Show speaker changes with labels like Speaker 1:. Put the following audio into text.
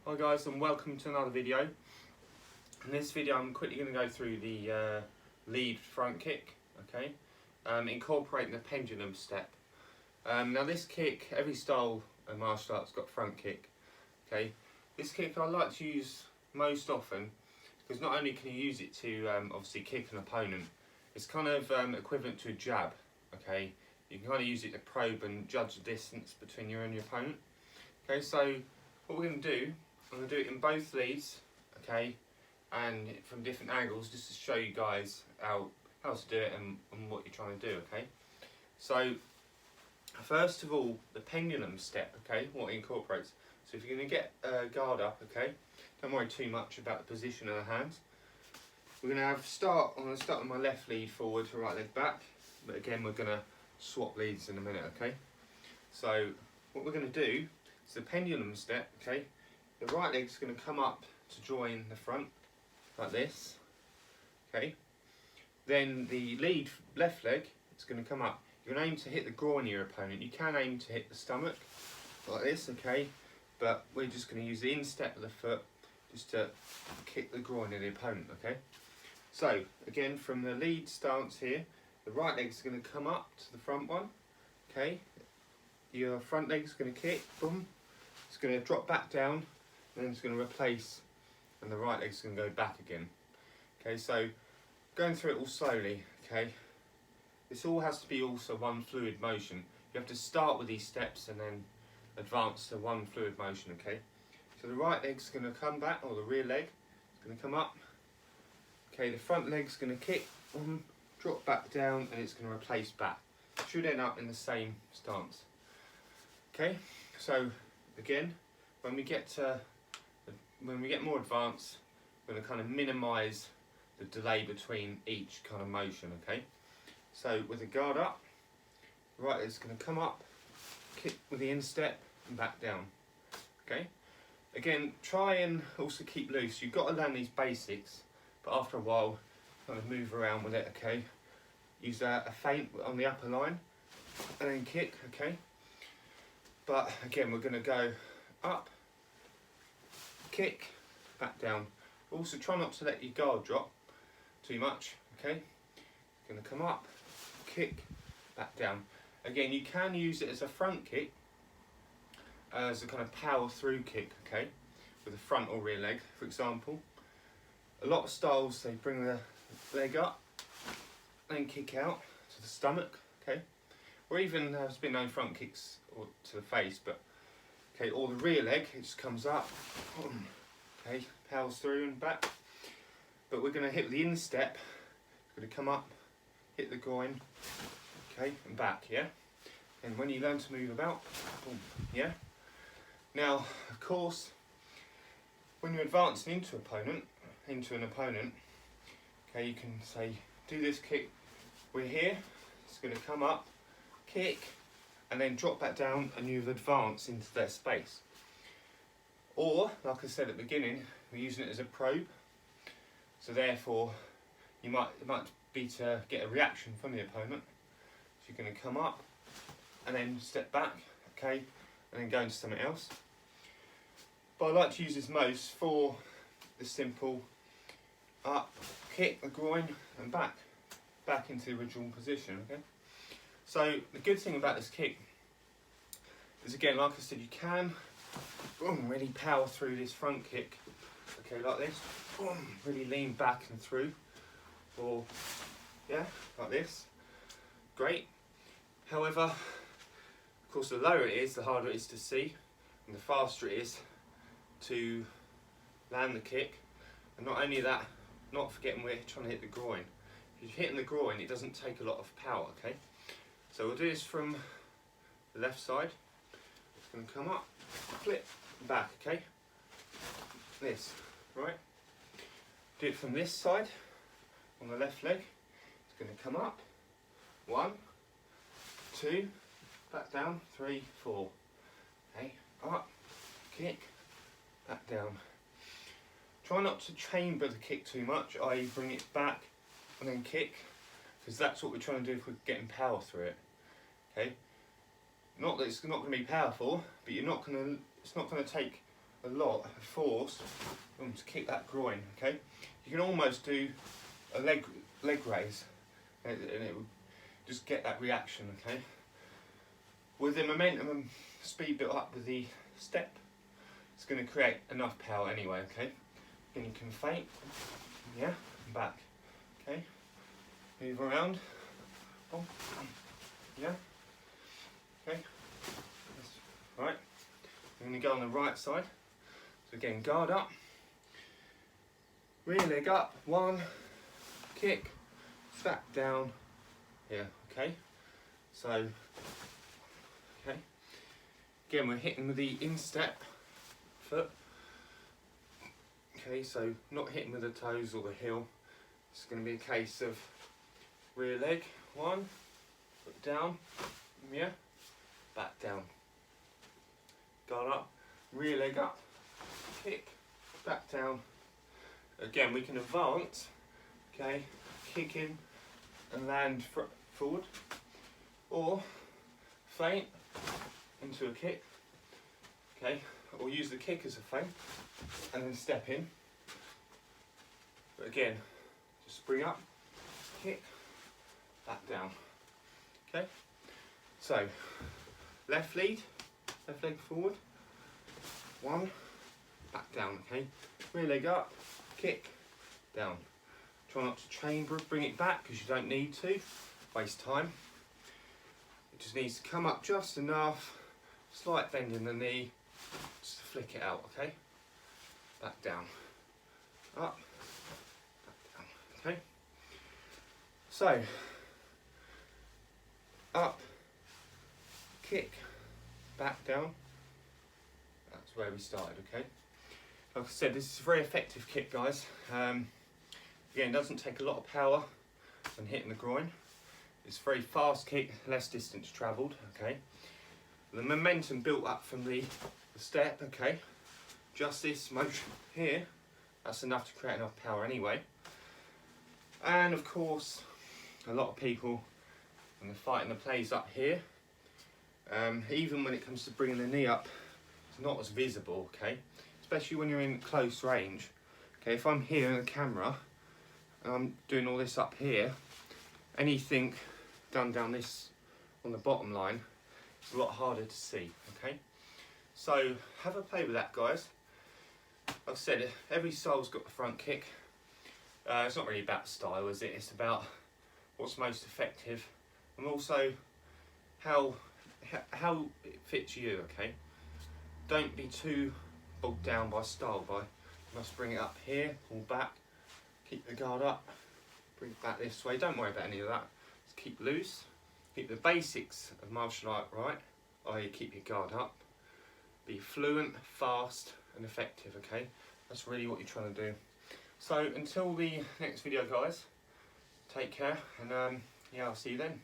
Speaker 1: Hi guys, and welcome to another video. In this video I'm quickly going to go through the lead front kick, okay, incorporating the pendulum step. Now this kick, every style of martial arts got front kick, okay. This kick I like to use most often because not only can you use it to obviously kick an opponent, it's kind of equivalent to a jab, okay. You can kind of use it to probe and judge the distance between you and your opponent. Okay, so what we're going to do, I'm going to do it in both leads, okay, and from different angles just to show you guys how to do it and what you're trying to do, okay. So first of all, the pendulum step, okay, what it incorporates. So if you're going to get a guard up, okay, don't worry too much about the position of the hands. We're going to I'm going to start with my left lead forward to right leg back, but again we're going to swap leads in a minute, okay. So what we're going to do is the pendulum step, okay. The right leg's going to come up to join the front, like this, okay. Then the lead left leg is going to come up. You're going to aim to hit the groin of your opponent. You can aim to hit the stomach, like this, okay. But we're just going to use the instep of the foot just to kick the groin of the opponent, okay. So again, from the lead stance here, the right leg's going to come up to the front one, okay. Your front leg's going to kick, boom. It's going to drop back down. And then it's going to replace, and the right leg's going to go back again. Okay, so going through it all slowly, okay. This all has to be also one fluid motion. You have to start with these steps and then advance to one fluid motion, okay. So the right leg's going to come back, or the rear leg is going to come up. Okay, the front leg's going to kick, drop back down, and it's going to replace back. It should end up in the same stance. Okay, so again, when we get more advanced, we're going to kind of minimise the delay between each kind of motion, okay? So with the guard up, right leg's going to come up, kick with the instep and back down, okay? Again, try and also keep loose. You've got to learn these basics, but after a while, kind of move around with it, okay? Use a feint on the upper line and then kick, okay? But again, we're going to go up, kick, back down. Also try not to let your guard drop too much, okay? Going to come up, kick, back down. Again, you can use it as a front kick, as a kind of power through kick, okay? With the front or rear leg, for example. A lot of styles, they bring the leg up, then kick out to the stomach, okay? Or even there's been no front kicks or to the face, but okay, or the rear leg, it just comes up, okay, powers through and back. But we're going to hit the instep, going to come up, hit the groin, okay, and back, yeah? And when you learn to move about, boom, yeah? Now, of course, when you're advancing into an opponent, okay, you can say, do this kick, we're here, it's going to come up, kick, and then drop back down, and you've advanced into their space. Or, like I said at the beginning, we're using it as a probe, so therefore it might be to get a reaction from the opponent. So you're going to come up and then step back, okay, and then go into something else. But I like to use this most for the simple up, kick the groin and back into the original position, okay. So the good thing about this kick is, again, like I said, you can really power through this front kick, okay, like this, really lean back and through, or yeah, like this, great. However, of course, the lower it is, the harder it is to see, and the faster it is to land the kick. And not only that, not forgetting we're trying to hit the groin. If you're hitting the groin, it doesn't take a lot of power, okay. So we'll do this from the left side. It's going to come up, flip, back, okay? This, right? Do it from this side, on the left leg. It's going to come up, 1, 2, back down, 3, 4. Okay, up, kick, back down. Try not to chamber the kick too much, i.e. bring it back and then kick, because that's what we're trying to do if we're getting power through it. Okay, not that it's not going to be powerful, but it's not going to take a lot of force to kick that groin. Okay, you can almost do a leg raise, and it will just get that reaction. Okay, with the momentum and speed built up with the step, it's going to create enough power anyway. Okay, then you can feint, yeah, back. Okay, move around, yeah. Okay, right. I'm going to go on the right side. So again, guard up, rear leg up, one, kick, back down, yeah, okay. So, okay. Again, we're hitting with the instep foot. Okay, so not hitting with the toes or the heel. It's going to be a case of rear leg, one, foot down, yeah, back down. Guard up, rear leg up, kick, back down. Again, we can advance, okay, kick in and land forward, or feint into a kick, okay, or use the kick as a feint and then step in. But again, just spring up, kick, back down. Okay, so left leg forward, one, back down. Okay, rear leg up, kick, down. Try not to chamber, bring it back because you don't need to waste time. It just needs to come up just enough, slight bend in the knee, just to flick it out. Okay, back down, up, back down. Okay, so up, kick, back down. That's where we started. Okay, like I said, this is a very effective kick, guys. Again, it doesn't take a lot of power when hitting the groin. It's a very fast kick, less distance travelled. Okay, the momentum built up from the step. Okay, just this motion here, that's enough to create enough power anyway. And of course, a lot of people, when they're fighting, the plays up here. Even when it comes to bringing the knee up, it's not as visible. Okay, especially when you're in close range. Okay, if I'm here in the camera and I'm doing all this up here, anything done down this on the bottom line is a lot harder to see. Okay, so have a play with that, guys. Like I said, every style's got the front kick. It's not really about style, is it? It's about what's most effective and also how it fits you. Okay, don't be too bogged down by style. You must bring it up here, pull back, keep the guard up, bring it back this way. Don't worry about any of that. Just keep loose, keep the basics of martial art right, i.e. keep your guard up, be fluent, fast and effective. Okay, that's really what you're trying to do. So until the next video, guys, take care, and yeah, I'll see you then.